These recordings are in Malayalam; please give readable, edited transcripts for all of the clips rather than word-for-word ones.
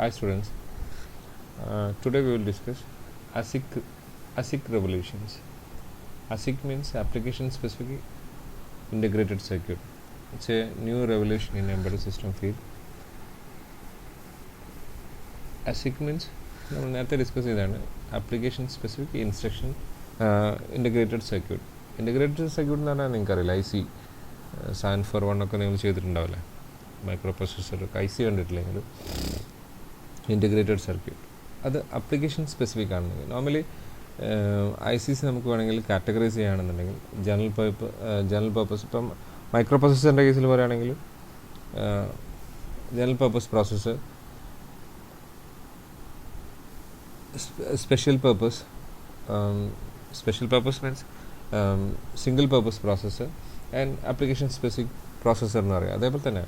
Hi students, today we will discuss ASIC revolutions. ASIC means application specific integrated circuit. It's a new revolution in embedded system field. ASIC means നമ്മൾ നേരത്തെ ഡിസ്കസ് ചെയ്തതാണ് application specific instruction integrated circuit. Integrated circuit എന്ന് പറഞ്ഞാൽ നിങ്ങൾക്കറിയില്ല, IC സാൻ ഫോർ വൺ ഒക്കെ നിങ്ങൾ ചെയ്തിട്ടുണ്ടാവില്ലേ, മൈക്രോ പ്രൊസസ്സർ IC കണ്ടിട്ടില്ലെങ്കിൽ ഇൻ്റഗ്രേറ്റഡ് സർക്യൂട്ട്. അത് ആപ്ലിക്കേഷൻ സ്പെസിഫിക് ആണെന്നെങ്കിൽ നോർമലി ICs നമുക്ക് വേണമെങ്കിൽ കാറ്റഗറൈസ് ചെയ്യുകയാണെന്നുണ്ടെങ്കിൽ ജനറൽ പർപ്പസ്. ഇപ്പം മൈക്രോ പ്രൊസസ്സറിൻ്റെ കേസിൽ പറയുകയാണെങ്കിൽ general purpose processor, special purpose means single purpose processor and application specific processor എന്ന് പറയാം. അതേപോലെ തന്നെ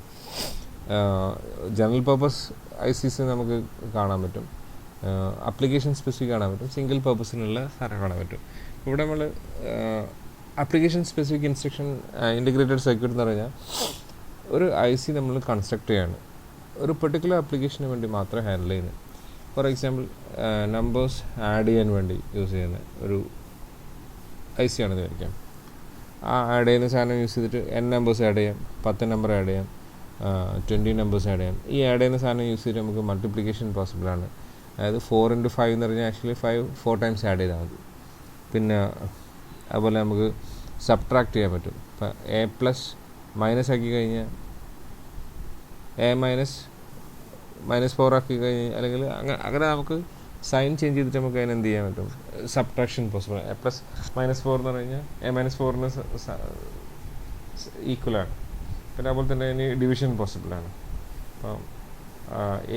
ജനറൽ പർപ്പസ് ICs നമുക്ക് കാണാൻ പറ്റും, ആപ്ലിക്കേഷൻ സ്പെസിഫിക് കാണാൻ പറ്റും, സിംഗിൾ പർപ്പസിനുള്ള സാധനം കാണാൻ പറ്റും. ഇവിടെ നമ്മൾ application specific instruction integrated circuit എന്ന് പറഞ്ഞാൽ ഒരു IC നമ്മൾ കൺസ്ട്രക്ട് ചെയ്യാണ് ഒരു പെർട്ടിക്കുലർ ആപ്ലിക്കേഷന് വേണ്ടി മാത്രം ഹാൻഡിൽ ചെയ്യുന്നത്. ഫോർ എക്സാമ്പിൾ നമ്പേഴ്സ് ആഡ് ചെയ്യാൻ വേണ്ടി യൂസ് ചെയ്യുന്ന ഒരു IC ആണെന്ന് വിചാരിക്കാം. ആ ആഡ് ചെയ്യുന്ന സാധനം യൂസ് ചെയ്തിട്ട് n നമ്പേഴ്സ് ആഡ് ചെയ്യാം, 10 നമ്പർ ആഡ് ചെയ്യാം, 20 നമ്പേഴ്സ് ആഡ് ചെയ്യാം. ഈ ആഡ് ചെയ്യുന്ന സാധനം യൂസ് ചെയ്തിട്ട് നമുക്ക് മൾട്ടിപ്ലിക്കേഷൻ പോസിബിളാണ്. അതായത് 4x5 എന്ന് പറഞ്ഞാൽ ആക്ച്വലി 4 ടൈംസ് ആഡ് ചെയ്താൽ മതി. പിന്നെ അതുപോലെ നമുക്ക് സബ്ട്രാക്ട് ചെയ്യാൻ പറ്റും. ഇപ്പം A+ ആക്കി കഴിഞ്ഞാൽ -4 ആക്കി കഴിഞ്ഞ് അല്ലെങ്കിൽ അങ്ങനെ നമുക്ക് സൈൻ ചേഞ്ച് ചെയ്തിട്ട് നമുക്ക് അതിന് എന്ത് ചെയ്യാൻ പറ്റും, സബ്ട്രാക്ഷൻ പോസിബിൾ. A+-4 എന്ന് പറഞ്ഞു കഴിഞ്ഞാൽ A-4ന് ഈക്വലാണ്. പിന്നെ അതുപോലെ തന്നെ ഇനി ഡിവിഷൻ പോസിബിളാണ്. അപ്പം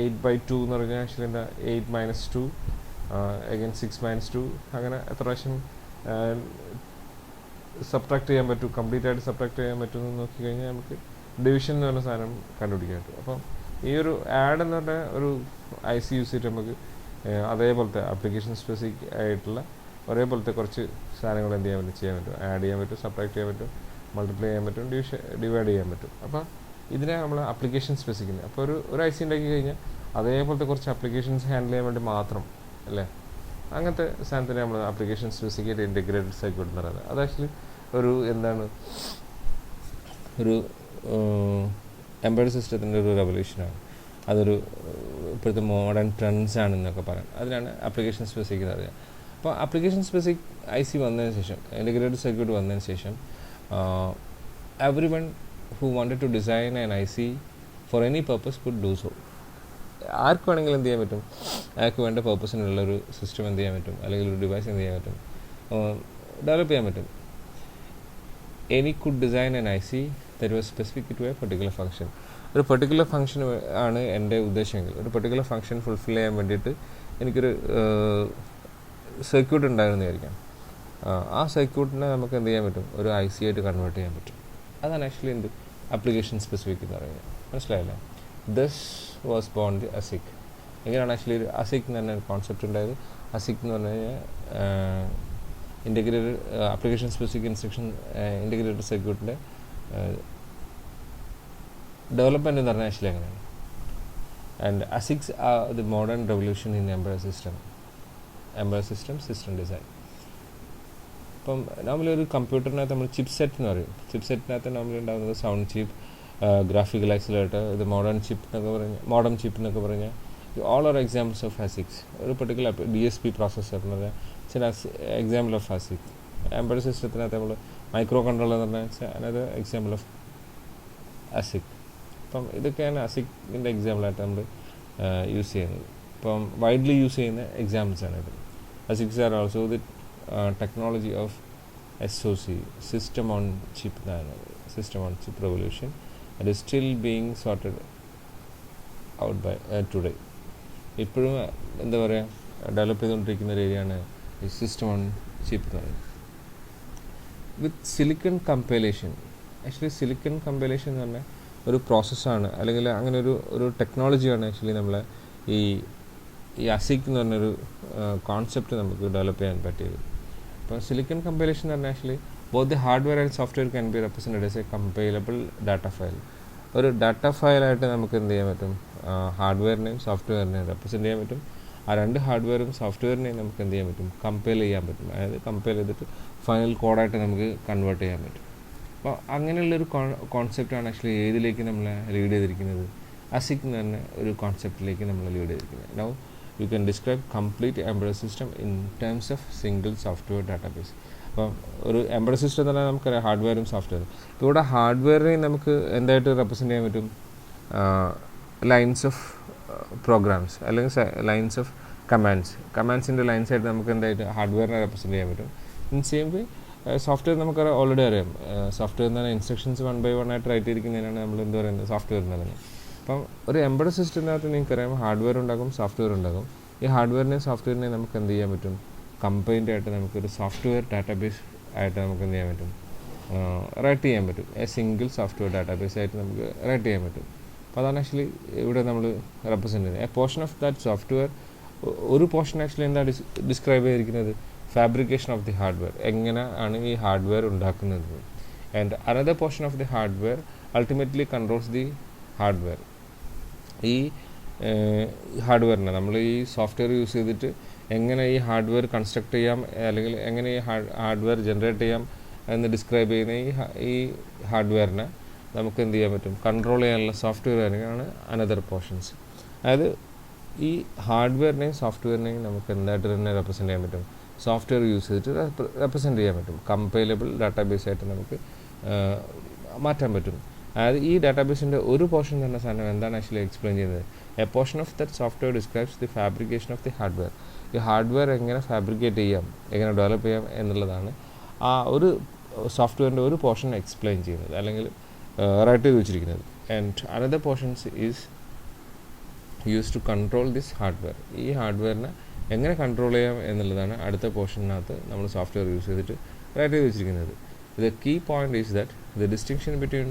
8/2 എന്ന് പറഞ്ഞാൽ ആക്ച്വലി എന്താ 8 - 2 അഗൈൻ 6 - 2 അങ്ങനെ എത്ര പ്രാവശ്യം സബ്ട്രാക്ട് ചെയ്യാൻ പറ്റും, കംപ്ലീറ്റ് ആയിട്ട് സബ്ട്രാക്ട് ചെയ്യാൻ പറ്റുമെന്ന് നോക്കിക്കഴിഞ്ഞാൽ നമുക്ക് ഡിവിഷൻ എന്ന് പറഞ്ഞ സാധനം കണ്ടുപിടിക്കാൻ പറ്റും. അപ്പം ഈ ഒരു ആഡ് എന്ന് പറഞ്ഞ ഒരു IC യൂസ് ചെയ്തിട്ട് നമുക്ക് അതേപോലത്തെ ആപ്ലിക്കേഷൻ സ്പെസിഫിക് ആയിട്ടുള്ള ഒരേപോലത്തെ കുറച്ച് സാധനങ്ങൾ എന്ത് ചെയ്യാൻ പറ്റും, ആഡ് ചെയ്യാൻ പറ്റും, സബ്ട്രാക്ട് ചെയ്യാൻ പറ്റും, മൾട്ടിപ്ലൈ ചെയ്യാൻ പറ്റും, ഡിവൈഡ് ചെയ്യാൻ പറ്റും. അപ്പോൾ ഇതിനെ നമ്മൾ ആപ്ലിക്കേഷൻ സ്പെസിഫിക്. അപ്പോൾ ഒരു IC ഉണ്ടാക്കി കഴിഞ്ഞാൽ അതേപോലത്തെ കുറച്ച് ആപ്ലിക്കേഷൻസ് ഹാൻഡിൽ ചെയ്യാൻ വേണ്ടി മാത്രം അല്ലേ, അങ്ങനത്തെ സാധനത്തിന് നമ്മൾ ആപ്ലിക്കേഷൻ സ്പെസിഫിക് ഇൻ്റഗ്രേറ്റഡ് സർക്യൂട്ട് എന്ന് പറയുന്നത്. അത് ആക്ച്വലി ഒരു എംബെഡഡ് സിസ്റ്റത്തിൻ്റെ ഒരു റെവല്യൂഷനാണ്. അതൊരു ഇപ്പോഴത്തെ മോഡേൺ ട്രെൻഡ്സ് ആണെന്നൊക്കെ പറയാം. അതിനാണ് ആപ്ലിക്കേഷൻ സ്പെസിഫിക് എന്ന് പറയുക. അപ്പോൾ ആപ്ലിക്കേഷൻ സ്പെസിഫിക് IC വന്നതിന് ശേഷം, ഇൻ്റഗ്രേറ്റഡ് സർക്യൂട്ട് വന്നതിന് ശേഷം everyone who wanted to design an IC for any purpose could do so. ആർക്ക് വേണമെങ്കിലും എന്ത് ചെയ്യാൻ പറ്റും, അയാൾക്ക് വേണ്ട പർപ്പസിനുള്ളൊരു സിസ്റ്റം എന്ത് ചെയ്യാൻ പറ്റും, അല്ലെങ്കിൽ ഒരു ഡിവൈസ് എന്ത് ചെയ്യാൻ പറ്റും, ഡെവലപ്പ് ചെയ്യാൻ പറ്റും. Any could design an IC that was specific to a particular function. ഒരു പെർട്ടിക്കുലർ ഫംഗ്ഷൻ ആണ് എൻ്റെ ഉദ്ദേശമെങ്കിൽ, ഒരു പെർട്ടിക്കുലർ ഫംഗ്ഷൻ ഫുൾഫിൽ ചെയ്യാൻ വേണ്ടിയിട്ട് എനിക്കൊരു സർക്യൂട്ട് ഉണ്ടായിരുന്നായിരിക്കാം. ആ സർക്യൂട്ടിനെ നമുക്ക് എന്ത് ചെയ്യാൻ പറ്റും, ഒരു IC ആയിട്ട് കൺവേർട്ട് ചെയ്യാൻ പറ്റും. അതാണ് ആക്ച്വലി എന്ത് ആപ്ലിക്കേഷൻ സ്പെസിഫിക് എന്ന് പറയുന്നത്. മനസ്സിലായില്ലേ? This was born the ASIC. എങ്ങനെയാണ് ആക്ച്വലി ഒരു ASIC എന്ന് പറഞ്ഞ കോൺസെപ്റ്റ് ഉണ്ടായത്? ASIC എന്ന് പറഞ്ഞു കഴിഞ്ഞാൽ integrated application specific instruction integrated സർക്യൂട്ടിൻ്റെ ഡെവലപ്മെൻറ്റ് എന്ന് പറഞ്ഞാൽ ആക്ച്വലി അങ്ങനെയാണ്. And ASICs are the modern revolution in embedded system design. ഇപ്പം നോർമലി ഒരു കമ്പ്യൂട്ടറിനകത്ത് നമ്മൾ ചിപ്പ് സെറ്റ് എന്ന് പറയും. ചിപ്പ് സെറ്റിനകത്ത് നോർമലി ഉണ്ടാകുന്നത് സൗണ്ട് ചിപ്പ്, ഗ്രാഫിക്കൽ ആക്സിലേറ്റർ, ഇത് മോഡേൺ ചിപ്പ് എന്നൊക്കെ പറഞ്ഞാൽ all are examples of ASICs. ഒരു പെർട്ടിക്കുലർ DSP പ്രോസസ്സർ എന്ന് പറഞ്ഞാൽ ചില എക്സാമ്പിൾ ഓഫ് ASIC. എംബെഡഡ് സിസ്റ്റത്തിനകത്ത് നമ്മൾ മൈക്രോ കൺട്രോളർ എന്ന് പറഞ്ഞാൽ അനദർ എക്സാമ്പിൾ ഓഫ് ASIC. അപ്പം ഇതൊക്കെയാണ് ASICൻ്റെ എക്സാമ്പിളായിട്ട് നമ്മൾ യൂസ് ചെയ്യുന്നത്. ഇപ്പം വൈഡ്ലി യൂസ് ചെയ്യുന്ന എക്സാമ്പിൾസാണ് ഇത്. ASICs are also the technology of SoC, system on chip revolution. It is still being sorted out by today. ഇപ്പോഴും എന്താ പറയുക, ഡെവലപ്പ് ചെയ്തുകൊണ്ടിരിക്കുന്ന ഒരു ഏരിയയാണ് ഈ സിസ്റ്റം ഓൺ ചിപ്പ് എന്ന് പറയുന്നത്. With silicon compilation. Actually silicon compilation എന്ന് പറഞ്ഞാൽ ഒരു പ്രോസസ്സാണ്, അല്ലെങ്കിൽ അങ്ങനെ ഒരു ടെക്നോളജിയാണ് ആക്ച്വലി നമ്മളെ ഈ ASIC എന്ന് പറഞ്ഞൊരു കോൺസെപ്റ്റ് നമുക്ക് ഡെവലപ്പ് ചെയ്യാൻ പറ്റിയത്. അപ്പോൾ സിലിക്കൺ കമ്പൈലേഷൻ എന്ന് പറഞ്ഞാൽ actually both the hardware and software can be represented as a compilable data file. ഒരു ഡാറ്റ ഫയലായിട്ട് നമുക്ക് എന്ത് ചെയ്യാൻ പറ്റും, ഹാർഡ്വെയറിനെയും സോഫ്റ്റ്വെയറിനെയും റെപ്രസെൻറ്റ് ചെയ്യാൻ പറ്റും. ആ രണ്ട് ഹാർഡ്വെയറും സോഫ്റ്റ്വെയറിനെയും നമുക്ക് എന്ത് ചെയ്യാൻ പറ്റും, കമ്പയർ ചെയ്യാൻ പറ്റും. അതായത് കമ്പയർ ചെയ്തിട്ട് ഫൈനൽ കോഡായിട്ട് നമുക്ക് കൺവേർട്ട് ചെയ്യാൻ പറ്റും. അപ്പോൾ അങ്ങനെയുള്ളൊരു കോൺസെപ്റ്റാണ് ആക്ച്വലി ഏതിലേക്ക് നമ്മളെ ലീഡ് ചെയ്തിരിക്കുന്നത്, ASIC എന്ന് പറഞ്ഞ ഒരു കോൺസെപ്റ്റിലേക്ക് നമ്മൾ ലീഡ് ചെയ്തിരിക്കുന്നത്. Now you can describe complete embedded system in terms of single software database. അപ്പം ഒരു എംബഡഡ് സിസ്റ്റം എന്ന് പറഞ്ഞാൽ നമുക്കറിയാം ഹാർഡ്വെയറും സോഫ്റ്റ്വെയറും. ഇവിടെ ഹാർഡ്വെയറിനെ നമുക്ക് എന്തായിട്ട് റെപ്രസെൻറ്റ് ചെയ്യാൻ പറ്റും, ലൈൻസ് ഓഫ് പ്രോഗ്രാംസ് അല്ലെങ്കിൽ ലൈൻസ് ഓഫ് കമാൻഡ്സിൻ്റെ ലൈൻസ് ആയിട്ട് നമുക്ക് എന്തായിട്ട് ഹാർഡ്വെയറിനെ റെപ്രസെൻറ്റ് ചെയ്യാൻ പറ്റും. ഇൻ സെയിം വേ സോഫ്റ്റ്വെയർ നമുക്ക് ഓൾറെഡി അറിയാം, സോഫ്റ്റ്വെയർ എന്ന് പറഞ്ഞാൽ ഇൻസ്ട്രക്ഷൻസ് 1 by 1 ആയിട്ട് റൈറ്റ് ചെയ്തിരിക്കുന്നതിനാണ് നമ്മൾ എന്ത് പറയുന്നത്, സോഫ്റ്റ്വെയർ എന്ന് പറയുന്നത്. അപ്പം ഒരു എംബഡഡ് സിസ്റ്റത്തിനകത്ത് നിങ്ങൾക്കറിയാം ഹാർഡ്വെയർ ഉണ്ടാകും, സോഫ്റ്റ്വെയർ ഉണ്ടാകും. ഈ ഹാർഡ്വെയറിനെയും സോഫ്റ്റ്വെയറിനെയും നമുക്ക് എന്ത് ചെയ്യാൻ പറ്റും, കമ്പൈൻഡ് ആയിട്ട് നമുക്കൊരു സോഫ്റ്റ്വെയർ ഡാറ്റാബേസ് ആയിട്ട് നമുക്ക് എന്ത് ചെയ്യാൻ പറ്റും, റൈറ്റ് ചെയ്യാൻ പറ്റും. സിംഗിൾ സോഫ്റ്റ്വെയർ ഡാറ്റാബേസ് ആയിട്ട് നമുക്ക് റൈറ്റ് ചെയ്യാൻ പറ്റും. അപ്പോൾ അതാണ് ആക്ച്വലി ഇവിടെ നമ്മൾ റെപ്രസെൻറ്റ് ചെയ്യുന്നത്. A portion of that software, ഒരു പോർഷൻ ആക്ച്വലി എന്താ ഡിസ്ക്രൈബ് ചെയ്തിരിക്കുന്നത്, ഫാബ്രിക്കേഷൻ ഓഫ് ദി ഹാർഡ്വെയർ, എങ്ങനെയാണ് ഈ ഹാർഡ്വെയർ ഉണ്ടാക്കുന്നത്. And another portion of the hardware ultimately controls the hardware. ഈ ഹാർഡ്വെയറിനെ നമ്മൾ ഈ സോഫ്റ്റ്വെയർ യൂസ് ചെയ്തിട്ട് എങ്ങനെ ഈ ഹാർഡ്വെയർ കൺസ്ട്രക്ട് ചെയ്യാം അല്ലെങ്കിൽ എങ്ങനെ ഈ ഹാർഡ്വെയർ ജനറേറ്റ് ചെയ്യാം എന്ന് ഡിസ്ക്രൈബ് ചെയ്യുന്ന ഈ ഹാർഡ്വെയറിനെ നമുക്ക് എന്ത് ചെയ്യാൻ പറ്റും, കൺട്രോൾ ചെയ്യാനുള്ള സോഫ്റ്റ്വെയർ ആണ് അനദർ പോർഷൻസ്. അതായത് ഈ ഹാർഡ്വെയറിനെയും സോഫ്റ്റ്വെയറിനെയും നമുക്ക് എന്തായിട്ട് തന്നെ റെപ്രസെൻറ്റ് ചെയ്യാൻ പറ്റും, സോഫ്റ്റ്വെയർ യൂസ് ചെയ്തിട്ട് റെപ്രസെൻറ്റ് ചെയ്യാൻ പറ്റും. കമ്പൈലബിൾ ഡാറ്റാബേസ് ആയിട്ട് നമുക്ക് മാറ്റാൻ പറ്റും. അതായത് ഈ ഡാറ്റാബേസിൻ്റെ ഒരു പോർഷൻ തന്നെ സാധനം എന്താണ് ആക്ച്വലി എക്സ്പ്ലെയിൻ ചെയ്യുന്നത്, A portion of that software describes the fabrication of the hardware. ഈ ഹാർഡ്വെയർ എങ്ങനെ ഫാബ്രിക്കേറ്റ് ചെയ്യാം, എങ്ങനെ ഡെവലപ്പ് ചെയ്യാം എന്നുള്ളതാണ് ആ ഒരു സോഫ്റ്റ്വെയറിൻ്റെ ഒരു പോർഷൻ എക്സ്പ്ലെയിൻ ചെയ്യുന്നത് അല്ലെങ്കിൽ റൈറ്റ് ചെയ്ത് വെച്ചിരിക്കുന്നത്. And another portions is use to control this hardware. ഈ ഹാർഡ്വെയറിനെ എങ്ങനെ കൺട്രോൾ ചെയ്യാം എന്നുള്ളതാണ് അടുത്ത പോർഷനകത്ത് നമ്മൾ സോഫ്റ്റ്വെയർ യൂസ് ചെയ്തിട്ട് റൈറ്റ് ചെയ്ത് വെച്ചിരിക്കുന്നത്. The key point is that the distinction between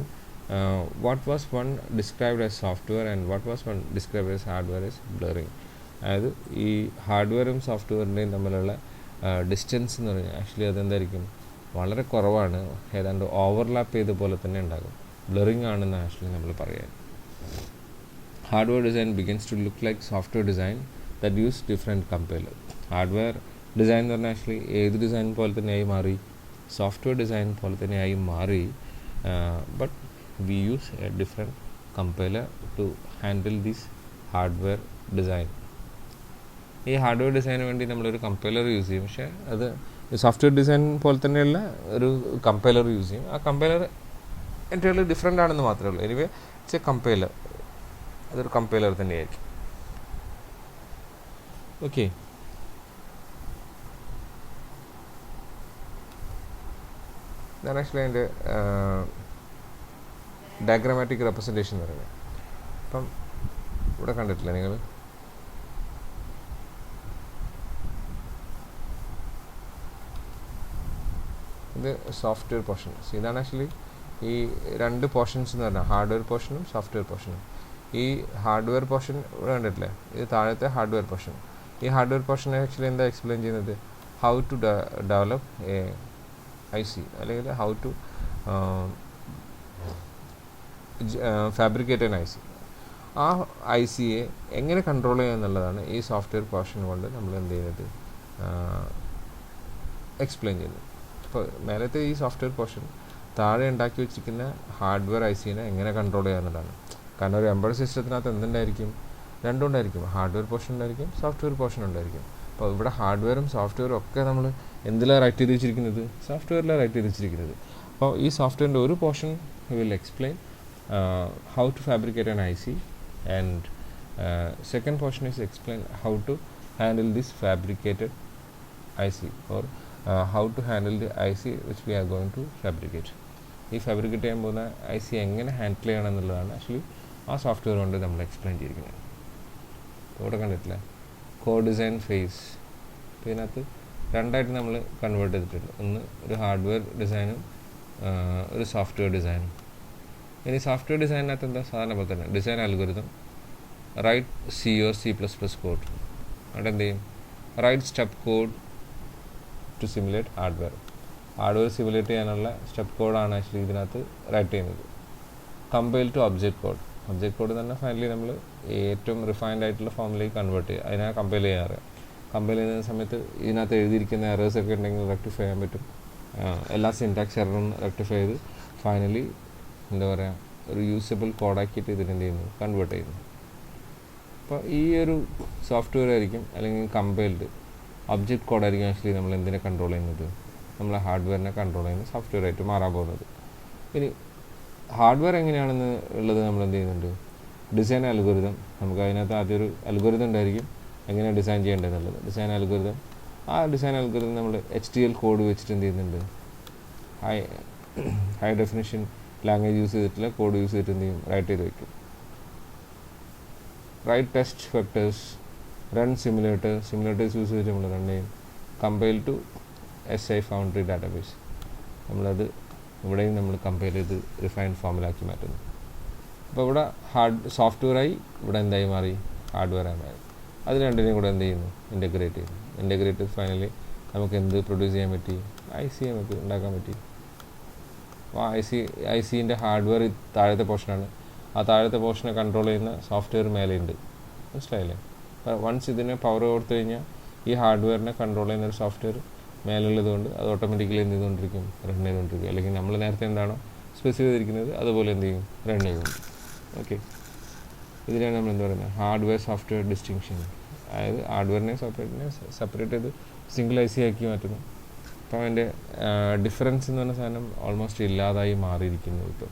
what was one described as software and what was one described as hardware is blurring. അതായത് ഈ ഹാർഡ്വെയറും സോഫ്റ്റ്വെയറിൻ്റെയും തമ്മിലുള്ള ഡിസ്റ്റൻസ് എന്ന് പറഞ്ഞാൽ ആക്ച്വലി അതെന്തായിരിക്കും, വളരെ കുറവാണ്, ഏതാണ്ട് ഓവർലാപ്പ് ചെയ്ത പോലെ തന്നെ ഉണ്ടാകും, ബ്ലറിങ് ആണെന്ന് ആക്ച്വലി നമ്മൾ പറയാൻ. Hardware design begins to look like software design that use different compiler. Hardware design എന്ന് പറഞ്ഞാൽ ആക്ച്വലി ഏത് ഡിസൈൻ പോലെ തന്നെയായി മാറി, സോഫ്റ്റ്വെയർ ഡിസൈൻ പോലെ തന്നെയായി മാറി. But we use a different compiler to handle this hardware design. ഈ ഹാർഡ്വെയർ ഡിസൈന് വേണ്ടി നമ്മളൊരു കമ്പൈലർ യൂസ് ചെയ്യും, പക്ഷേ അത് സോഫ്റ്റ്വെയർ ഡിസൈൻ പോലെ തന്നെയുള്ള ഒരു കമ്പൈലർ യൂസ് ചെയ്യും. ആ കമ്പൈലർ എൻ്റയർലി ഡിഫറെൻ്റ് ആണെന്ന് മാത്രമേ ഉള്ളൂ. എനിവേ ഇറ്റ്സ് എ കമ്പൈലർ, അതൊരു കമ്പൈലർ തന്നെയായിരിക്കും. ഓക്കെ, ഇതാണ് ആക്ച്വലി അതിൻ്റെ ഡയഗ്രാമാറ്റിക് റെപ്രസെൻറ്റേഷൻ എന്ന് പറയുന്നത്. അപ്പം ഇവിടെ കണ്ടിട്ടില്ല നിങ്ങൾ, ഇത് സോഫ്റ്റ്വെയർ പോർഷൻസ്. ഇതാണ് ആക്ച്വലി ഈ രണ്ട് പോർഷൻസ് എന്ന് പറഞ്ഞാൽ ഹാർഡ്വെയർ പോർഷനും സോഫ്റ്റ്വെയർ പോർഷനും. ഈ ഹാർഡ്വെയർ പോർഷൻ ഇവിടെ കണ്ടിട്ടില്ലേ, ഇത് താഴത്തെ ഹാർഡ്വെയർ പോർഷൻ. ഈ ഹാർഡ്വെയർ പോർഷൻ ആക്ച്വലി എന്താ എക്സ്പ്ലെയിൻ ചെയ്യുന്നത്, how to develop a IC അല്ലെങ്കിൽ how to fabricate an IC. ആ ICയെ എങ്ങനെ കൺട്രോൾ ചെയ്യുക എന്നുള്ളതാണ് ഈ സോഫ്റ്റ്വെയർ പോർഷൻ കൊണ്ട് നമ്മൾ എന്ത് ചെയ്യുന്നത്, എക്സ്പ്ലെയിൻ ചെയ്യുന്നത്. അപ്പോൾ മേലത്തെ ഈ സോഫ്റ്റ്വെയർ പോർഷൻ താഴെ ഉണ്ടാക്കി വെച്ചിരിക്കുന്ന ഹാർഡ്വെയർ ICനെ എങ്ങനെ കൺട്രോൾ ചെയ്യുക എന്നതാണ്. കാരണം ഒരു എംബഡഡ് സിസ്റ്റത്തിനകത്ത് എന്തുണ്ടായിരിക്കും, രണ്ടും ഉണ്ടായിരിക്കും, ഹാർഡ്വെയർ പോർഷൻ ഉണ്ടായിരിക്കും, സോഫ്റ്റ്വെയർ പോർഷൻ ഉണ്ടായിരിക്കും. അപ്പോൾ ഇവിടെ ഹാർഡ്വെയറും സോഫ്റ്റ്വെയറും ഒക്കെ നമ്മൾ എന്തിലാണ് റൈറ്റ് ചെയ്ത് വെച്ചിരിക്കുന്നത്, സോഫ്റ്റ്വെയറിലാണ് റൈറ്റ് ചെയ്ത് വെച്ചിരിക്കുന്നത്. അപ്പോൾ ഈ സോഫ്റ്റ്വെയറിൻ്റെ ഒരു portion will explain how to fabricate an IC, and second portion is explain how to handle this fabricated IC, or how to handle the IC which we are going to fabricate. ഈ ഫാബ്രിക്കേറ്റ് ചെയ്യാൻ പോകുന്ന IC എങ്ങനെ ഹാൻഡിൽ ചെയ്യണം എന്നുള്ളതാണ് ആക്ച്വലി ആ സോഫ്റ്റ്വെയർ കൊണ്ട് നമ്മൾ എക്സ്പ്ലെയിൻ ചെയ്തിരിക്കുന്നത്. ഇവിടെ കണ്ടിട്ടില്ല, കോ ഡിസൈൻ ഫേസ്. ഇതിനകത്ത് രണ്ടായിട്ട് നമ്മൾ കൺവേർട്ട് ചെയ്തിട്ടുണ്ട്, ഒന്ന് ഒരു ഹാർഡ്വെയർ ഡിസൈനും ഒരു സോഫ്റ്റ്വെയർ ഡിസൈനും. ഇനി സോഫ്റ്റ്വെയർ ഡിസൈനിനകത്ത് എന്താ, സാധാരണ പോലെ തന്നെ design algorithm, write C or C++ code. അവിടെ എന്ത് ചെയ്യും, write step code to simulate hardware simulate ചെയ്യാനുള്ള സ്റ്റെപ്പ് കോഡാണ് ആക്ച്വലി ഇതിനകത്ത് റൈറ്റ് ചെയ്യുന്നത്. Compile to object code, object code തന്നെ ഫൈനലി നമ്മൾ ഏറ്റവും റിഫൈൻഡ് ആയിട്ടുള്ള ഫോമിലേക്ക് കൺവേർട്ട് ചെയ്യുക, അതിനെ കമ്പൈൽ ചെയ്യാറ്. കമ്പൈൽ ചെയ്യുന്ന സമയത്ത് ഇതിനകത്ത് എഴുതിയിരിക്കുന്ന എറേഴ്സൊക്കെ ഉണ്ടെങ്കിൽ റെക്ടിഫൈ ചെയ്യാൻ പറ്റും. എല്ലാ സിൻടാക്സ് എററും റെക്ടിഫൈ ചെയ്ത് ഫൈനലി എന്താ പറയുക ഒരു യൂസബിൾ കോഡാക്കിയിട്ട് ഇതിനെന്ത് ചെയ്യുന്നു, കൺവേർട്ട് ചെയ്യുന്നു. അപ്പോൾ ഈ ഒരു സോഫ്റ്റ്വെയർ ആയിരിക്കും അല്ലെങ്കിൽ കമ്പൈൽഡ് ഒബ്ജക്റ്റ് കോഡായിരിക്കും ആക്ച്വലി നമ്മൾ എന്തിനെ കൺട്രോൾ ചെയ്യുന്നത്, നമ്മളെ ഹാർഡ്വെയറിനെ കൺട്രോൾ ചെയ്യുന്ന സോഫ്റ്റ്വെയർ ആയിട്ട് മാറാൻ പോകുന്നത്. ഇനി ഹാർഡ്വെയർ എങ്ങനെയാണെന്ന് ഉള്ളത് നമ്മൾ എന്ത് ചെയ്യുന്നുണ്ട്, ഡിസൈൻ അൽഗോരിതം. നമുക്ക് അതിനകത്ത് ആദ്യം ഒരു അൽഗോരിതം ഉണ്ടായിരിക്കും എങ്ങനെയാണ് ഡിസൈൻ ചെയ്യേണ്ടതെന്നുള്ളത്. ഡിസൈൻ അൽഗോരിതം, ആ ഡിസൈൻ അൽഗോരിതം നമ്മൾ HTML കോഡ് വെച്ചിട്ട് എന്ത് ചെയ്യുന്നുണ്ട്, ഹൈ ഡെഫിനിഷൻ ലാംഗ്വേജ് യൂസ് ചെയ്തിട്ടുള്ള കോഡ് യൂസ് ചെയ്തിട്ട് എന്ത് ചെയ്യും, റൈറ്റ് ചെയ്ത് വയ്ക്കും. Write test vectors, run simulators use ചെയ്തിട്ട് നമ്മൾ റൺ ചെയ്യും. Compile to SI foundry database, നമ്മളത് ഇവിടെയും നമ്മൾ കമ്പൈൽ ചെയ്ത് റിഫൈൻഡ് ഫോമിലാക്കി മാറ്റുന്നു. അപ്പോൾ ഇവിടെ സോഫ്റ്റ്വെയറായി, ഇവിടെ എന്തായി മാറി, ഹാർഡ്വെയറായി മാറി. അത് രണ്ടിനെയും കൂടെ എന്ത് ചെയ്യുന്നു, ഇൻ്റഗ്രേറ്റ് ചെയ്യുന്നു. ഇൻ്റഗ്രേറ്റ് ഫൈനലി നമുക്ക് എന്ത് പ്രൊഡ്യൂസ് ചെയ്യാൻ പറ്റി, IC നമുക്ക് ഉണ്ടാക്കാൻ പറ്റി. അപ്പോൾ ICൻ്റെ ഹാർഡ്വെയർ താഴത്തെ പോർഷനാണ്, ആ താഴത്തെ പോർഷനെ കൺട്രോൾ ചെയ്യുന്ന സോഫ്റ്റ്വെയർ മേലെയുണ്ട്. മനസ്സിലായില്ലേ? വൺസ് ഇതിനെ പവർ കൊടുത്തു കഴിഞ്ഞാൽ ഈ ഹാർഡ്വെയറിനെ കൺട്രോൾ ചെയ്യുന്ന ഒരു സോഫ്റ്റ്വെയർ മേലുള്ളതുകൊണ്ട് അത് ഓട്ടോമാറ്റിക്കലി എന്ത് ചെയ്തുകൊണ്ടിരിക്കും, റൺ ചെയ്തുകൊണ്ടിരിക്കും. അല്ലെങ്കിൽ നമ്മൾ നേരത്തെ എന്താണോ സ്പെസിഫൈ ചെയ്തിരിക്കുന്നത് അതുപോലെ എന്ത് ചെയ്യും, റൺ ചെയ്യും. ഓക്കെ, ഇതിനാണ് നമ്മൾ എന്താ പറയുന്നത്, ഹാർഡ്വെയർ സോഫ്റ്റ്വെയർ ഡിസ്റ്റിങ്ഷൻ. അതായത് ഹാർഡ്വെയറിനെ സെപ്പറേറ്റ് ചെയ്ത് സിംഗിൾ IC ആക്കി മാറ്റുന്നു. അപ്പോൾ അതിൻ്റെ ഡിഫറൻസ് എന്ന് പറഞ്ഞ സാധനം ഓൾമോസ്റ്റ് ഇല്ലാതായി മാറിയിരിക്കുന്നു. ഇപ്പോൾ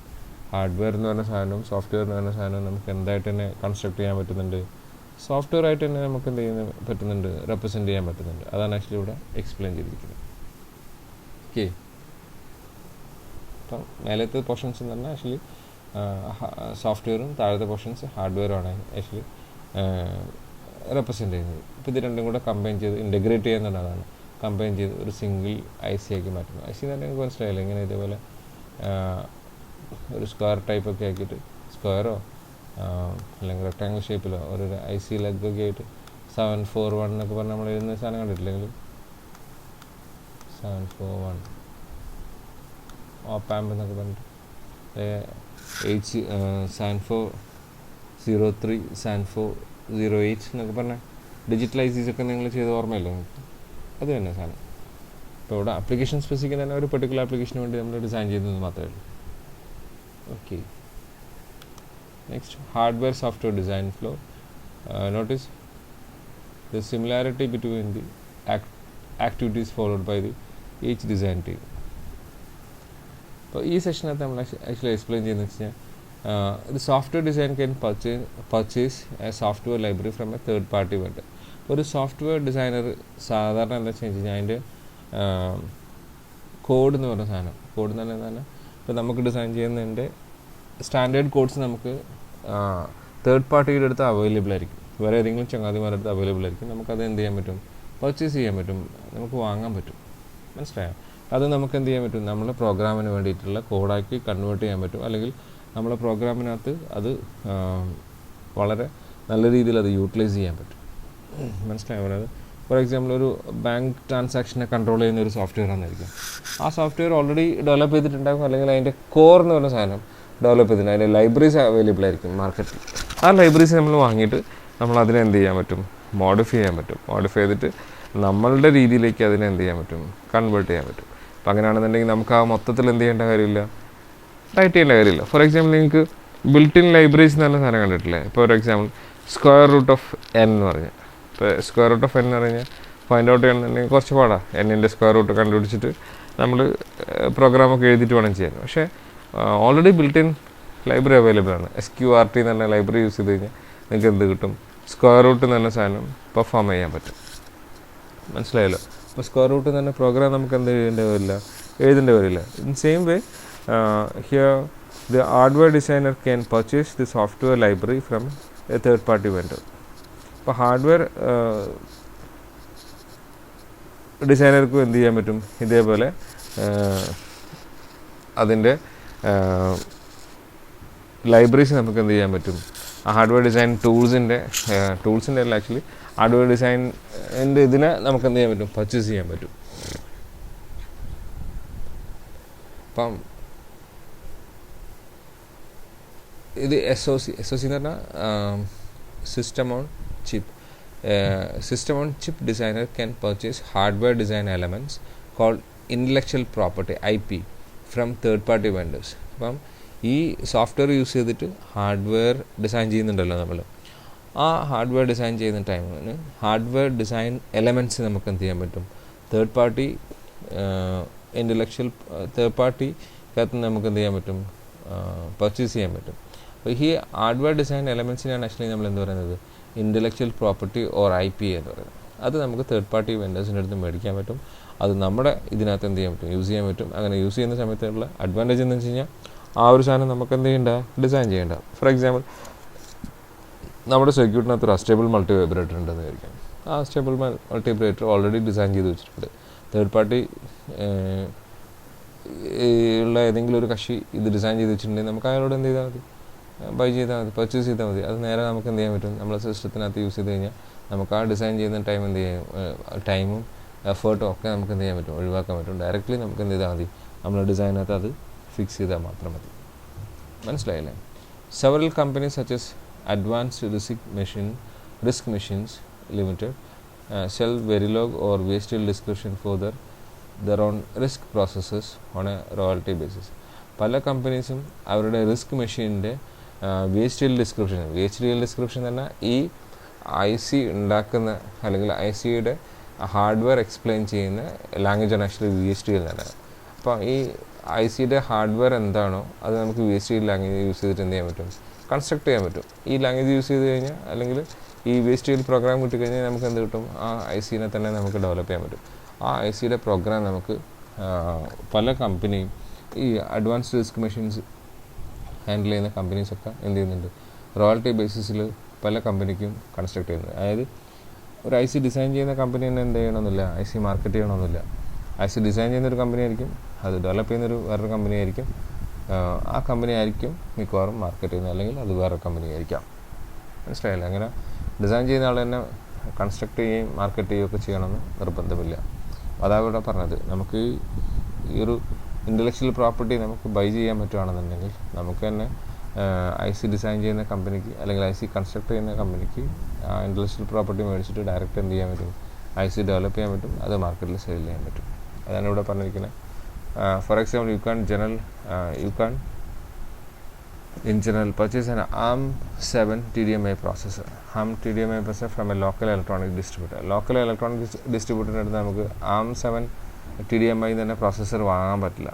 ഹാർഡ്വെയർ എന്ന് പറഞ്ഞ സാധനവും സോഫ്റ്റ്വെയർ എന്ന് പറഞ്ഞ സാധനവും നമുക്ക് എന്തായിട്ട് തന്നെ കൺസ്ട്രക്ട് ചെയ്യാൻ പറ്റുന്നുണ്ട്, സോഫ്റ്റ്വെയർ ആയിട്ട് തന്നെ നമുക്ക് എന്ത് ചെയ്യാൻ പറ്റുന്നുണ്ട്, റെപ്രസെൻറ്റ് ചെയ്യാൻ പറ്റുന്നുണ്ട്. അതാണ് ആക്ച്വലി ഇവിടെ എക്സ്പ്ലെയിൻ ചെയ്തിരിക്കുന്നത്. ഓക്കെ, അപ്പം മേലത്തെ പോർഷൻസ് എന്ന് പറഞ്ഞാൽ ആക്ച്വലി സോഫ്റ്റ്വെയറും താഴത്തെ പോർഷൻസ് ഹാർഡ്വെയറുമാണ് ആക്ച്വലി റെപ്രസെൻറ്റ് ചെയ്യുന്നത്. ഇപ്പോൾ ഇത് രണ്ടും കൂടെ കമ്പൈൻ ചെയ്ത് ഇൻ്റഗ്രേറ്റ് ചെയ്യുന്നതാണ്, കമ്പൈൻ ചെയ്ത് ഒരു സിംഗിൾ IC ആക്കി മാറ്റുന്നു. IC തന്നെ എനിക്ക് മനസ്സിലായില്ല, ഇങ്ങനെ ഇതേപോലെ ഒരു സ്ക്വയർ ടൈപ്പൊക്കെ ആക്കിയിട്ട്, സ്ക്വയറോ അല്ലെങ്കിൽ റെക്ടാങ്കിൾ ഷേപ്പിലോ ഒരു IC ലെഗൊക്കെ ആയിട്ട് 741 എന്നൊക്കെ പറഞ്ഞാൽ നമ്മൾ എഴുതുന്ന സാധനം കണ്ടിട്ടില്ലെങ്കിൽ 741 ഓപ്പാമ്പ് എന്നൊക്കെ പറഞ്ഞിട്ട് H7403 7408 എന്നൊക്കെ പറഞ്ഞാൽ ഡിജിറ്റൽ ICs ഒക്കെ നിങ്ങൾ ചെയ്ത് ഓർമ്മയല്ലോ നിങ്ങൾക്ക്, അത് തന്നെ സാധനം. ഇപ്പോൾ ഇവിടെ ആപ്ലിക്കേഷൻ സ്പെസിഫിക് തന്നെ ഒരു പെർട്ടിക്കുലർ ആപ്ലിക്കേഷന് വേണ്ടി നമ്മൾ ഡിസൈൻ ചെയ്യുന്നത് മാത്രമേ ഉള്ളൂ. Okay, next hardware software design flow. Notice the similarity between the activities followed by the each design team. അപ്പോൾ ഈ സെഷനകത്ത് നമ്മൾ ആക്ച്വലി എക്സ്പ്ലെയിൻ ചെയ്യുന്നത് വെച്ച് കഴിഞ്ഞാൽ the software design can purchase a software library from a third party vendor. ഒരു സോഫ്റ്റ്വെയർ ഡിസൈനർ സാധാരണ എന്താ വെച്ച് കഴിഞ്ഞാൽ അതിൻ്റെ കോഡ് എന്ന് പറയുന്ന സാധനം, കോഡ് എന്ന് പറഞ്ഞാൽ ഇപ്പോൾ നമുക്ക് ഡിസൈൻ ചെയ്യുന്നതിൻ്റെ സ്റ്റാൻഡേർഡ് കോഡ്സ് നമുക്ക് തേർഡ് പാർട്ടിയുടെ അടുത്ത് അവൈലബിൾ ആയിരിക്കും, വേറെ ഏതെങ്കിലും ചങ്ങാതിമാരുടെ അടുത്ത് അവൈലബിൾ ആയിരിക്കും. നമുക്കത് എന്ത് ചെയ്യാൻ പറ്റും, പർച്ചേസ് ചെയ്യാൻ പറ്റും, നമുക്ക് വാങ്ങാൻ പറ്റും. മനസ്സിലായോ? അത് നമുക്ക് എന്ത് ചെയ്യാൻ പറ്റും, നമ്മുടെ പ്രോഗ്രാമിന് വേണ്ടിയിട്ടുള്ള കോഡാക്കി കൺവേർട്ട് ചെയ്യാൻ പറ്റും, അല്ലെങ്കിൽ നമ്മളെ പ്രോഗ്രാമിനകത്ത് അത് വളരെ നല്ല രീതിയിൽ അത് യൂട്ടിലൈസ് ചെയ്യാൻ പറ്റും. മനസ്സിലായോ? അതായത് ഫോർ എക്സാമ്പിൾ ഒരു ബാങ്ക് ട്രാൻസാക്ഷനെ കൺട്രോൾ ചെയ്യുന്ന ഒരു സോഫ്റ്റ്വെയർ ആണെന്നായിരിക്കും. ആ സോഫ്റ്റ്വെയർ ഓൾറെഡി ഡെവലപ്പ് ചെയ്തിട്ടുണ്ടാകും, അല്ലെങ്കിൽ അതിൻ്റെ കോർ എന്ന് പറഞ്ഞ സാധനം ഡെവലപ്പ് ചെയ്തിട്ടുണ്ട്, അതിൻ്റെ ലൈബ്രറീസ് അവൈലബിൾ ആയിരിക്കും മാർക്കറ്റിൽ. ആ ലൈബ്രറീസ് നമ്മൾ വാങ്ങിയിട്ട് നമ്മൾ അതിനെ എന്ത് ചെയ്യാൻ പറ്റും, മോഡിഫൈ ചെയ്യാൻ പറ്റും. മോഡിഫൈ ചെയ്തിട്ട് നമ്മളുടെ രീതിയിലേക്ക് അതിനെ എന്ത് ചെയ്യാൻ പറ്റും, കൺവേർട്ട് ചെയ്യാൻ പറ്റും. അപ്പം അങ്ങനെയാണെന്നുണ്ടെങ്കിൽ നമുക്ക് ആ മൊത്തത്തിൽ എന്ത് ചെയ്യേണ്ട കാര്യമില്ല, റൈറ്റ് ചെയ്യേണ്ട കാര്യമില്ല. ഫോർ എക്സാമ്പിൾ നിങ്ങൾക്ക് ബിൽറ്റ് ഇൻ ലൈബ്രറീസ് എന്ന് പറഞ്ഞ സാധനം കണ്ടിട്ടില്ലേ? ഇപ്പോൾ for example square root of n എന്ന് പറഞ്ഞാൽ, ഇപ്പോൾ സ്ക്വയർ റൂട്ട് ഓഫ് n എന്ന് പറഞ്ഞാൽ ഫൈൻഡ് ഔട്ട് ചെയ്യണമെന്നുണ്ടെങ്കിൽ കുറച്ച് പാടാണ്. n-ൻ്റെ സ്ക്വയർ റൂട്ട് കണ്ടുപിടിച്ചിട്ട് നമ്മൾ പ്രോഗ്രാമൊക്കെ എഴുതിയിട്ട് വേണം ചെയ്യാൻ. പക്ഷേ already built in library available ആണ്. SQRT എന്ന് പറഞ്ഞ ലൈബ്രറി യൂസ് ചെയ്ത് കഴിഞ്ഞാൽ നിങ്ങൾക്ക് എന്ത് കിട്ടും, സ്ക്വയർ റൂട്ട് എന്ന് പറഞ്ഞ സാധനം പെർഫോം ചെയ്യാൻ പറ്റും. മനസ്സിലായല്ലോ? അപ്പോൾ സ്ക്വയർ റൂട്ട് എന്ന് പറഞ്ഞ പ്രോഗ്രാം നമുക്ക് എന്ത് ചെയ്യേണ്ടി വരില്ല, എഴുതേണ്ടി വരില്ല. In same way here the hardware designer can purchase the software library from A third party vendor. അപ്പോൾ ഹാർഡ്വെയർ ഡിസൈനർക്കും എന്ത് ചെയ്യാൻ പറ്റും, ഇതേപോലെ അതിൻ്റെ ലൈബ്രറീസ് നമുക്ക് എന്ത് ചെയ്യാൻ പറ്റും, ഹാർഡ്വെയർ ഡിസൈൻ ടൂൾസിൻ്റെ അല്ല ആക്ച്വലി ഹാർഡ്വെയർ ഡിസൈനിൻ്റെ ഇതിനെ നമുക്ക് എന്ത് ചെയ്യാൻ പറ്റും, പർച്ചേസ് ചെയ്യാൻ പറ്റും. അപ്പം ഇത് SOC എന്ന് പറഞ്ഞാൽ system on chip. System on chip designer can purchase hardware design elements called intellectual property IP from third party vendors. അപ്പം ഈ സോഫ്റ്റ്വെയർ യൂസ് ചെയ്തിട്ട് ഹാർഡ്വെയർ ഡിസൈൻ ചെയ്യുന്നുണ്ടല്ലോ നമ്മൾ. ആ ഹാർഡ്വെയർ ഡിസൈൻ ചെയ്യുന്ന ടൈമിന് ഹാർഡ്വെയർ ഡിസൈൻ എലമെൻറ്റ്സ് നമുക്ക് എന്ത് ചെയ്യാൻ പറ്റും, തേർഡ് പാർട്ടി തേർഡ് പാർട്ടിക്കകത്ത് നമുക്ക് എന്ത് ചെയ്യാൻ പറ്റും, പർച്ചേസ് ചെയ്യാൻ പറ്റും. അപ്പോൾ ഈ ഹാർഡ്വെയർ ഡിസൈൻ എലമെൻറ്റ്സിനാണ് ആക്ച്വലി നമ്മൾ എന്ത് പറയുന്നത്, ഇൻ്റലക്ച്വൽ പ്രോപ്പർട്ടി ഓർ IP എന്ന് പറയുന്നത്. അത് നമുക്ക് തേർഡ് പാർട്ടി വെൻഡേഴ്സിൻ്റെ അടുത്ത് മേടിക്കാൻ പറ്റും. അത് നമ്മുടെ ഇതിനകത്ത് എന്ത് ചെയ്യാൻ പറ്റും, യൂസ് ചെയ്യാൻ പറ്റും. അങ്ങനെ യൂസ് ചെയ്യുന്ന സമയത്തുള്ള അഡ്വാൻറ്റേജ് എന്ന് വെച്ച് കഴിഞ്ഞാൽ ആ ഒരു സാധനം നമുക്ക് എന്ത് ചെയ്യേണ്ട, ഡിസൈൻ ചെയ്യേണ്ട. ഫോർ എക്സാമ്പിൾ, നമ്മുടെ സർക്യൂട്ടിനകത്ത് ഒരു അസ്റ്റേബിൾ മൾട്ടി വൈബ്രേറ്റർ ഉണ്ടെന്ന് വിചാരിക്കാം. ആ astable multi vibrator already design ചെയ്ത് വെച്ചിട്ടുണ്ട്. തേർഡ് പാർട്ടി ഉള്ള ഏതെങ്കിലും ഒരു കക്ഷി ഇത് ഡിസൈൻ ചെയ്ത് വെച്ചിട്ടുണ്ടെങ്കിൽ നമുക്ക് അയാളോട് എന്ത് ചെയ്താൽ മതി, ബൈ ചെയ്താൽ മതി, പർച്ചേസ് ചെയ്താൽ മതി. അത് നേരെ നമുക്ക് എന്ത് ചെയ്യാൻ പറ്റും, നമ്മളെ സിസ്റ്റത്തിനകത്ത് യൂസ് ചെയ്ത് കഴിഞ്ഞാൽ നമുക്ക് ആ ഡിസൈൻ ചെയ്യുന്ന ടൈം എന്ത് ചെയ്യാം, ടൈമും എഫേർട്ടും ഒക്കെ നമുക്ക് എന്ത് ചെയ്യാൻ പറ്റും, ഒഴിവാക്കാൻ പറ്റും. ഡയറക്റ്റ്ലി നമുക്ക് എന്ത് ചെയ്താൽ മതി, നമ്മളെ ഡിസൈനകത്ത് അത് ഫിക്സ് ചെയ്താൽ മാത്രം മതി. മനസ്സിലായില്ലേ? Several companies such as advanced RISC machines limited sell Verilog or vestal description for their own risk processes on a royalty basis. പല കമ്പനീസും അവരുടെ റിസ്ക് മെഷീനിൻ്റെ വേസ്റ്റ് ഡിസ്ക്രിപ്ഷൻ തന്നെ ഈ IC ഉണ്ടാക്കുന്ന അല്ലെങ്കിൽ ICയുടെ ഹാർഡ്വെയർ എക്സ്പ്ലെയിൻ ചെയ്യുന്ന ലാംഗ്വേജാണ് ആക്ച്വലി VHDL തന്നെ. അപ്പോൾ ഈ ICയുടെ ഹാർഡ്വെയർ എന്താണോ അത് നമുക്ക് VHDL ലാംഗ്വേജ് യൂസ് ചെയ്തിട്ട് എന്ത് ചെയ്യാൻ പറ്റും, കൺസ്ട്രക്ട് ചെയ്യാൻ പറ്റും. ഈ ലാംഗ്വേജ് യൂസ് ചെയ്ത് കഴിഞ്ഞാൽ അല്ലെങ്കിൽ ഈ VHDL പ്രോഗ്രാം കിട്ടിക്കഴിഞ്ഞാൽ നമുക്ക് എന്ത് കിട്ടും, ആ ICനെ തന്നെ നമുക്ക് ഡെവലപ്പ് ചെയ്യാൻ പറ്റും. ആ ICയുടെ പ്രോഗ്രാം നമുക്ക് പല കമ്പനിയും ഈ അഡ്വാൻസ്ഡ് റിസ്ക് മെഷീൻസ് ഹാൻഡിൽ ചെയ്യുന്ന കമ്പനീസൊക്കെ എന്ത് ചെയ്യുന്നുണ്ട്, റോയൽറ്റി ബേസിസിൽ പല കമ്പനിക്കും കൺസ്ട്രക്ട് ചെയ്യുന്നത്. അതായത് ഒരു IC ഡിസൈൻ ചെയ്യുന്ന കമ്പനി തന്നെ എന്ത് ചെയ്യണമെന്നില്ല, IC മാർക്കറ്റ് ചെയ്യണമെന്നില്ല. IC ഡിസൈൻ ചെയ്യുന്നൊരു കമ്പനി ആയിരിക്കും, അത് ഡെവലപ്പ് ചെയ്യുന്നൊരു വേറൊരു കമ്പനി ആയിരിക്കും. ആ കമ്പനി ആയിരിക്കും മിക്കവാറും മാർക്കറ്റ് ചെയ്യുന്നത്, അല്ലെങ്കിൽ അത് വേറെ കമ്പനി ആയിരിക്കാം. മനസ്സിലായില്ല? അങ്ങനെ ഡിസൈൻ ചെയ്യുന്ന ആൾ തന്നെ കൺസ്ട്രക്ട് ചെയ്യുകയും മാർക്കറ്റ് ചെയ്യുകയൊക്കെ ചെയ്യണമെന്ന് നിർബന്ധമില്ല. അതാവിടെ പറഞ്ഞത്, നമുക്ക് ഈ ഒരു ഇൻ്റലക്ച്വൽ പ്രോപ്പർട്ടി നമുക്ക് ബൈ ചെയ്യാൻ പറ്റുകയാണെന്നുണ്ടെങ്കിൽ നമുക്ക് തന്നെ IC ഡിസൈൻ ചെയ്യുന്ന കമ്പനിക്ക് അല്ലെങ്കിൽ IC കൺസ്ട്രക്ട് ചെയ്യുന്ന കമ്പനിക്ക് ഇൻ്റലക്ച്വൽ പ്രോപ്പർട്ടി മേടിച്ചിട്ട് ഡയറക്റ്റ് എന്ത് ചെയ്യാൻ പറ്റും, IC ഡെവലപ്പ് ചെയ്യാൻ പറ്റും, അത് മാർക്കറ്റിൽ സെയിൽ ചെയ്യാൻ പറ്റും. അതാണ് ഇവിടെ പറഞ്ഞിരിക്കുന്നത്. For example, you can in general purchase an ARM7 TDMI processor from a local electronic distributor. Local electronic ഡിസ്ട്രിബ്യൂട്ടറിൻ്റെ അടുത്ത് നമുക്ക് ARM7 TDMI തന്നെ പ്രോസസ്സർ വാങ്ങാൻ പറ്റില്ല.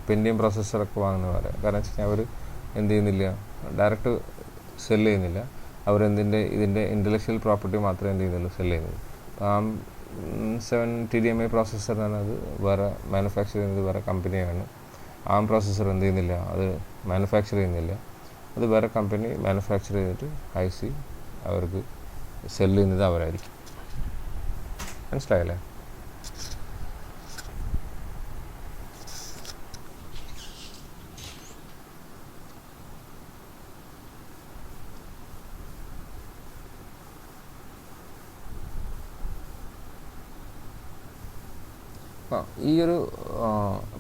പെൻഡിയം പ്രോസസ്സറൊക്കെ വാങ്ങുന്ന പോലെ. കാരണം വെച്ച് കഴിഞ്ഞാൽ അവർ എന്ത് ചെയ്യുന്നില്ല, ഡയറക്റ്റ് സെല് ചെയ്യുന്നില്ല. ഇതിൻ്റെ ഇൻ്റലക്ച്വൽ പ്രോപ്പർട്ടി മാത്രമേ എന്ത് ചെയ്യുന്നുള്ളൂ, സെല് ചെയ്യുന്നുള്ളൂ. ARM7 TDMI പ്രോസസ്സർ എന്ന് പറഞ്ഞാൽ വേറെ മാനുഫാക്ചർ ചെയ്യുന്നത് വേറെ കമ്പനിയാണ്. ARM പ്രോസസ്സർ എന്ത് ചെയ്യുന്നില്ല, അത് മാനുഫാക്ചർ ചെയ്യുന്നില്ല. അത് വേറെ കമ്പനി മാനുഫാക്ചർ ചെയ്തിട്ട് IC അവർക്ക് സെല് ചെയ്യുന്നത് അവരായിരിക്കും. മനസ്സിലായല്ലേ? ഈ ഒരു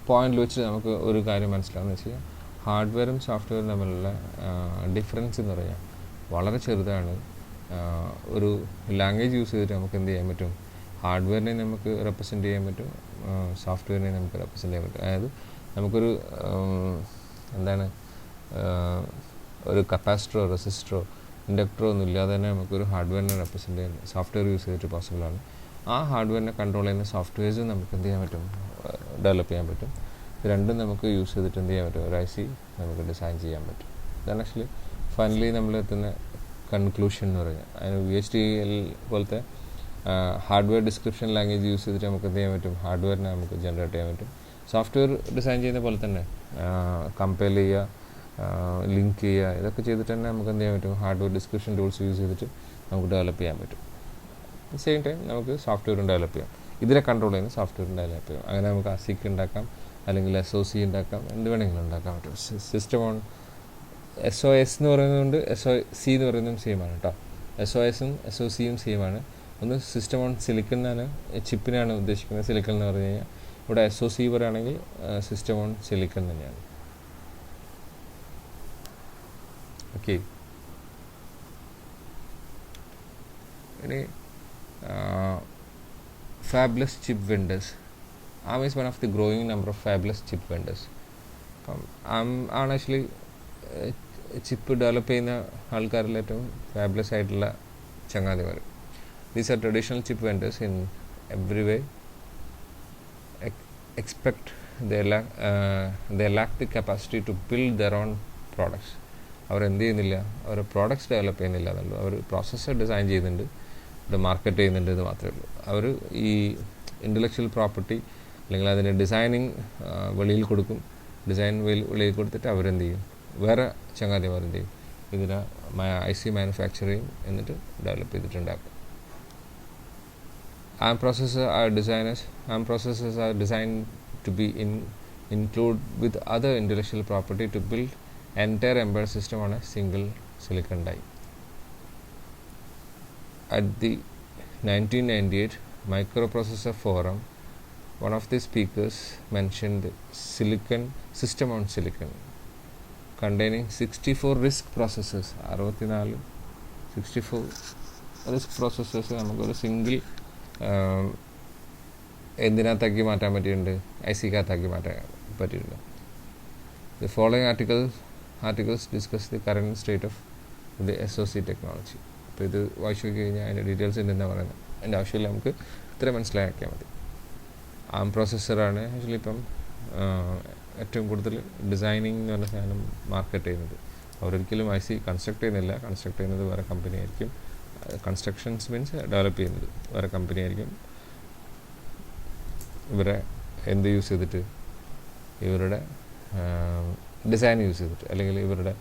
പോയിന്റിൽ വെച്ച് നമുക്ക് ഒരു കാര്യം മനസ്സിലാവുന്ന വെച്ച് കഴിഞ്ഞാൽ ഹാർഡ്വെയറും സോഫ്റ്റ്വെയറും തമ്മിലുള്ള ഡിഫറൻസ് എന്ന് പറയാം വളരെ ചെറുതാണ്. ഒരു ലാംഗ്വേജ് യൂസ് ചെയ്തിട്ട് നമുക്ക് എന്ത് ചെയ്യാൻ പറ്റും, ഹാർഡ്വെയറിനെ നമുക്ക് റെപ്രസെൻറ്റ് ചെയ്യാൻ പറ്റും, സോഫ്റ്റ്വെയറിനെ നമുക്ക് റെപ്രസെൻറ്റ് ചെയ്യാൻ പറ്റും. അതായത് നമുക്കൊരു ഒരു കപ്പാസിറ്ററോ റെസിസ്റ്ററോ ഇൻഡക്ടറോ ഒന്നും ഇല്ലാതെ തന്നെ നമുക്കൊരു ഹാർഡ്വെയറിനെ റെപ്രസെൻറ്റ് ചെയ്യാൻ സോഫ്റ്റ്വെയർ യൂസ് ചെയ്തിട്ട് പോസിബിളാണ്. ആ ഹാർഡ്വെയറിനെ കൺട്രോൾ ചെയ്യുന്ന സോഫ്റ്റ്വെയർസും നമുക്ക് എന്ത് ചെയ്യാൻ പറ്റും, ഡെവലപ്പ് ചെയ്യാൻ പറ്റും. ഇത് രണ്ടും നമുക്ക് യൂസ് ചെയ്തിട്ട് എന്ത് ചെയ്യാൻ പറ്റും, ഒരു IC നമുക്ക് ഡിസൈൻ ചെയ്യാൻ പറ്റും. ഇതാണ് ആക്ച്വലി ഫൈനലി നമ്മളെത്തുന്ന കൺക്ലൂഷൻ എന്ന് പറഞ്ഞാൽ. അതിന് VHDL പോലത്തെ ഹാർഡ്വെയർ ഡിസ്ക്രിപ്ഷൻ ലാംഗ്വേജ് യൂസ് ചെയ്തിട്ട് നമുക്ക് എന്ത് ചെയ്യാൻ പറ്റും, ഹാർഡ്വെയറിനെ നമുക്ക് ജനറേറ്റ് ചെയ്യാൻ പറ്റും. സോഫ്റ്റ്വെയർ ഡിസൈൻ ചെയ്യുന്ന പോലെ തന്നെ കമ്പയർ ചെയ്യുക, ലിങ്ക് ചെയ്യുക, ഇതൊക്കെ ചെയ്തിട്ട് തന്നെ നമുക്ക് എന്ത് ചെയ്യാൻ പറ്റും, ഹാർഡ്വെയർ ഡിസ്ക്രിപ്ഷൻ ടൂൾസ് യൂസ് ചെയ്തിട്ട് നമുക്ക് ഡെവലപ്പ് ചെയ്യാൻ പറ്റും. സെയിം ടൈം നമുക്ക് സോഫ്റ്റ്വെയറും ഡെവലപ്പ് ചെയ്യാം. ഇതിനെ കൺട്രോൾ ചെയ്യുന്ന സോഫ്റ്റ്വെയറും ഡെവലപ്പ് ചെയ്യാം. അങ്ങനെ നമുക്ക് ASIC ഉണ്ടാക്കാം, അല്ലെങ്കിൽ SOC ഉണ്ടാക്കാം, എന്ത് വേണമെങ്കിലും ഉണ്ടാക്കാൻ പറ്റും. സിസ്റ്റം ഓൺ SOS എന്ന് പറയുന്നതുകൊണ്ട് SOC എന്ന് പറയുന്നതും സെയിമാണ് കേട്ടോ. SOSഉം SOCയും സെയിമാണ്. ഒന്ന് സിസ്റ്റം ഓൺ സിലിക്കൺ എന്നാണ്, ചിപ്പിനാണ് ഉദ്ദേശിക്കുന്നത്. സിലിക്കൺ എന്ന് പറഞ്ഞു കഴിഞ്ഞാൽ ഇവിടെ SOC പറയുകയാണെങ്കിൽ സിസ്റ്റം ഓൺ സിലിക്കൺ തന്നെയാണ്. ഓക്കെ. ഇനി fabless chip vendors. ARM is one of the growing number of fabless chip vendors. ARM ആണ് ആക്ച്വലി ചിപ്പ് ഡെവലപ്പ് ചെയ്യുന്ന ആൾക്കാരിൽ ഏറ്റവും ഫാബ്ലെസ് ആയിട്ടുള്ള ചങ്ങാതിമാർ. These are traditional chip vendors in every way, except they lack the capacity to build their own products. അവർ എന്ത് ചെയ്യുന്നില്ല, അവർ പ്രോഡക്ട്സ് ഡെവലപ്പ് ചെയ്യുന്നില്ല എന്നുള്ളൂ. അവർ പ്രോസസ്സർ ഡിസൈൻ ചെയ്യുന്നുണ്ട്, ഇത് മാർക്കറ്റ് ചെയ്യുന്നുണ്ട്, ഇത് മാത്രമേ ഉള്ളൂ. അവർ ഈ ഇൻ്റലക്ച്വൽ പ്രോപ്പർട്ടി അല്ലെങ്കിൽ അതിൻ്റെ ഡിസൈനിങ് വെളിയിൽ കൊടുക്കും. ഡിസൈൻ വെളിയിൽ കൊടുത്തിട്ട് അവരെന്ത് ചെയ്യും, വേറെ ചങ്ങാതിമാർ എന്ത് ചെയ്യും, ഇതിനെ IC മാനുഫാക്ചറിങ് എന്നിട്ട് develop ചെയ്തിട്ടുണ്ടാക്കും. ARM processors are designed to be include with other intellectual property to build entire embedded system on a single silicon die. At the 1998 Microprocessor Forum, one of the speakers mentioned the silicon system on silicon containing 64 RISC processors. 64 RISC processors നമുക്കൊരു സിംഗിൾ എന്തിനകത്താക്കി മാറ്റാൻ പറ്റിയിട്ടുണ്ട്, IC-കകത്താക്കി മാറ്റാൻ പറ്റിയിട്ടുണ്ട്. The following articles discuss the current state of the SoC technology. അപ്പോൾ ഇത് വായിച്ചു നോക്കി കഴിഞ്ഞാൽ അതിൻ്റെ ഡീറ്റെയിൽസ് എന്താ പറയുന്നത്, അതിൻ്റെ ആവശ്യമില്ല, നമുക്ക് ഇത്ര മനസ്സിലാക്കിയാൽ മതി. ARM പ്രോസസ്സറാണ് ആക്ച്വലി ഇപ്പം ഏറ്റവും കൂടുതൽ ഡിസൈനിങ് എന്ന് പറഞ്ഞ സാധനം മാർക്കറ്റ് ചെയ്യുന്നത്. അവരൊരിക്കലും IC കൺസ്ട്രക്ട് ചെയ്യുന്നില്ല, കൺസ്ട്രക്ട് ചെയ്യുന്നത് വേറെ കമ്പനി ആയിരിക്കും. കൺസ്ട്രക്ഷൻസ് മീൻസ് ഡെവലപ്പ് ചെയ്യുന്നത് വേറെ കമ്പനി ആയിരിക്കും. ഇവരെ എന്ത് യൂസ് ചെയ്തിട്ട്, ഇവരുടെ ഡിസൈൻ യൂസ് ചെയ്തിട്ട് അല്ലെങ്കിൽ ഇവരുടെ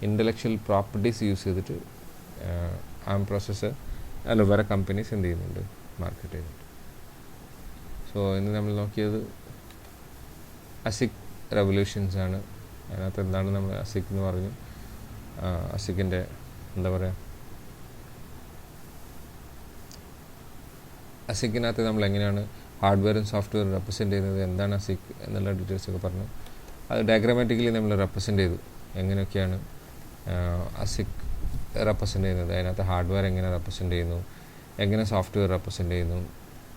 ഇൻ്റലക്ച്വൽ പ്രോപ്പർട്ടീസ് യൂസ് ചെയ്തിട്ട് ARM പ്രോസസ്സർ അല്ല വേറെ കമ്പനീസ് എന്ത് ചെയ്യുന്നുണ്ട്, മാർക്കറ്റ് ചെയ്യുന്നുണ്ട്. സോ ഇന്ന് നമ്മൾ നോക്കിയത് ASIC റെവല്യൂഷൻസ് ആണ്. അതിനകത്ത് എന്താണ് നമ്മൾ ASIC എന്ന് പറഞ്ഞു. ASICൻ്റെ എന്താ പറയുക, ASICനകത്ത് നമ്മൾ എങ്ങനെയാണ് ഹാർഡ്വെയറും സോഫ്റ്റ്വെയറും റെപ്രസെൻറ്റ് ചെയ്യുന്നത്, എന്താണ് ASIC എന്നുള്ള ഡീറ്റെയിൽസൊക്കെ പറഞ്ഞു. അത് ഡയഗ്രാമാറ്റിക്കലി നമ്മൾ റെപ്രസെൻറ്റ് ചെയ്തു, എങ്ങനെയൊക്കെയാണ് ASIC റെപ്രസെൻറ്റ് ചെയ്യുന്നത്. അതിനകത്ത് ഹാർഡ്വെയർ എങ്ങനെ റെപ്രസെൻറ്റ് ചെയ്യുന്നു, എങ്ങനെ സോഫ്റ്റ്വെയർ റെപ്രസെൻറ്റ് ചെയ്യുന്നു.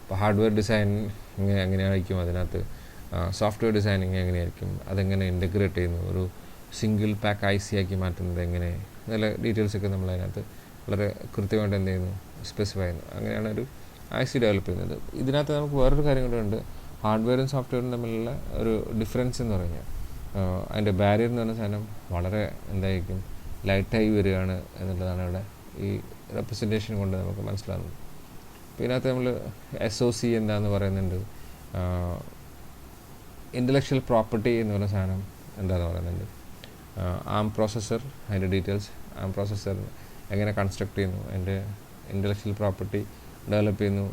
അപ്പോൾ ഹാർഡ്വെയർ ഡിസൈൻ എങ്ങനെയായിരിക്കും, അതിനകത്ത് സോഫ്റ്റ്വെയർ ഡിസൈനിങ് എങ്ങനെയായിരിക്കും, അതെങ്ങനെ ഇൻ്റഗ്രേറ്റ് ചെയ്യുന്നു, ഒരു സിംഗിൾ പാക്ക് IC ആക്കി മാറ്റുന്നത് എങ്ങനെ, നല്ല ഡീറ്റെയിൽസൊക്കെ നമ്മൾ അതിനകത്ത് വളരെ കൃത്യമായിട്ട് എന്ത് ചെയ്യുന്നു, സ്പെസിഫൈ ചെയ്യുന്നു. അങ്ങനെയാണ് ഒരു IC ഡെവലപ്പ് ചെയ്യുന്നത്. ഇതിനകത്ത് നമുക്ക് വേറൊരു കാര്യം കൂടെ ഉണ്ട്. ഹാർഡ്വെയറും സോഫ്റ്റ്വെയറും തമ്മിലുള്ള ഒരു ഡിഫറൻസ് എന്ന് പറഞ്ഞാൽ അതിൻ്റെ ബാരിയർ എന്ന് പറഞ്ഞ സാധനം വളരെ എന്തായിരിക്കും, ലൈറ്റായി വരികയാണ് എന്നുള്ളതാണ് ഇവിടെ ഈ റെപ്രസെൻറ്റേഷൻ കൊണ്ട് നമുക്ക് മനസ്സിലാകുന്നത്. അപ്പോൾ ഇതിനകത്ത് നമ്മൾ SoC എന്താണെന്ന് പറയുന്നുണ്ട്, ഇൻ്റലക്ച്വൽ പ്രോപ്പർട്ടി എന്ന് പറയുന്ന സാധനം എന്താണെന്ന് പറയുന്നുണ്ട്, ARM പ്രോസസ്സർ അതിൻ്റെ ഡീറ്റെയിൽസ്, ARM പ്രോസസ്സർ എങ്ങനെ കൺസ്ട്രക്ട് ചെയ്യുന്നു, അതിൻ്റെ ഇൻ്റലക്ച്വൽ പ്രോപ്പർട്ടി ഡെവലപ്പ് ചെയ്യുന്നു,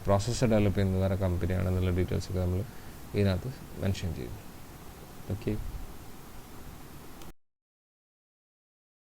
പ്രോസസ്സർ ഡെവലപ്പ് ചെയ്യുന്നത് വേറെ കമ്പനിയാണെന്നുള്ള ഡീറ്റെയിൽസൊക്കെ നമ്മൾ ഇതിനകത്ത് മെൻഷൻ ചെയ്യുന്നു. ഓക്കെ.